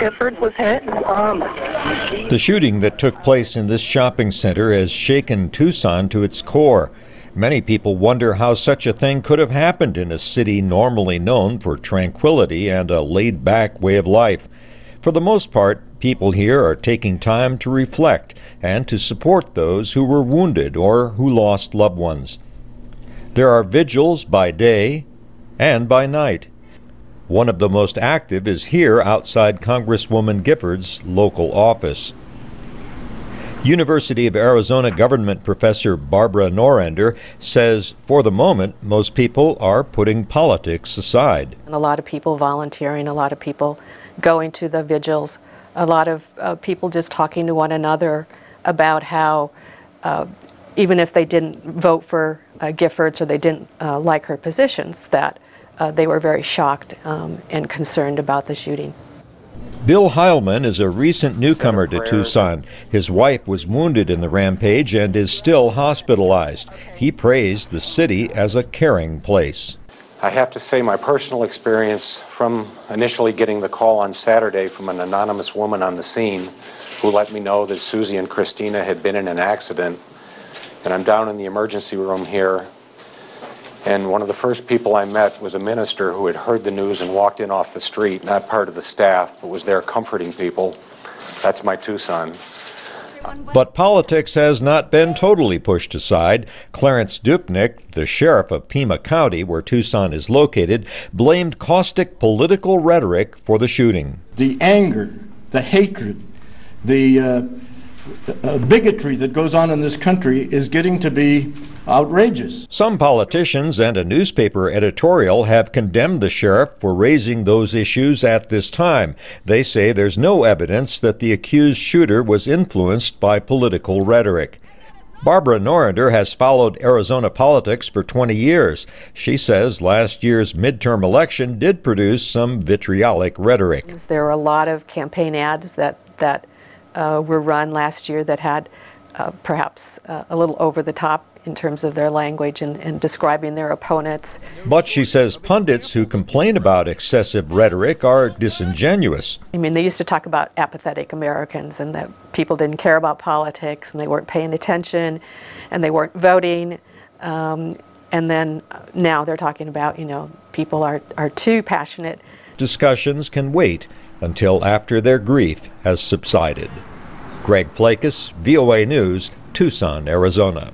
Giffords was hit. The shooting that took place in this shopping center has shaken Tucson to its core. Many people wonder how such a thing could have happened in a city normally known for tranquility and a laid-back way of life. For the most part, people here are taking time to reflect and to support those who were wounded or who lost loved ones. There are vigils by day and by night. One of the most active is here outside Congresswoman Giffords' local office. University of Arizona government professor Barbara Norender says for the moment most people are putting politics aside. A lot of people volunteering, a lot of people going to the vigils, a lot of people just talking to one another about how even if they didn't vote for Giffords or they didn't like her positions, that they were very shocked and concerned about the shooting. Bill Heilman is a recent newcomer to Tucson. His wife was wounded in the rampage and is still hospitalized. He praised the city as a caring place. I have to say my personal experience from initially getting the call on Saturday from an anonymous woman on the scene who let me know that Susie and Christina had been in an accident. And I'm down in the emergency room here. And one of the first people I met was a minister who had heard the news and walked in off the street, not part of the staff, but was there comforting people. That's my Tucson. But politics has not been totally pushed aside. Clarence Dupnick, the sheriff of Pima County, where Tucson is located, blamed caustic political rhetoric for the shooting. The anger, the hatred, the bigotry that goes on in this country is getting to be outrageous. Some politicians and a newspaper editorial have condemned the sheriff for raising those issues at this time. They say there's no evidence that the accused shooter was influenced by political rhetoric. Barbara Norender has followed Arizona politics for 20 years. She says last year's midterm election did produce some vitriolic rhetoric. There were a lot of campaign ads that were run last year that had perhaps a little over the top in terms of their language and describing their opponents. But she says pundits who complain about excessive rhetoric are disingenuous. I mean, they used to talk about apathetic Americans and that people didn't care about politics and they weren't paying attention and they weren't voting. And then now they're talking about, you know, people are too passionate. Discussions can wait until after their grief has subsided. Greg Flakus, VOA News, Tucson, Arizona.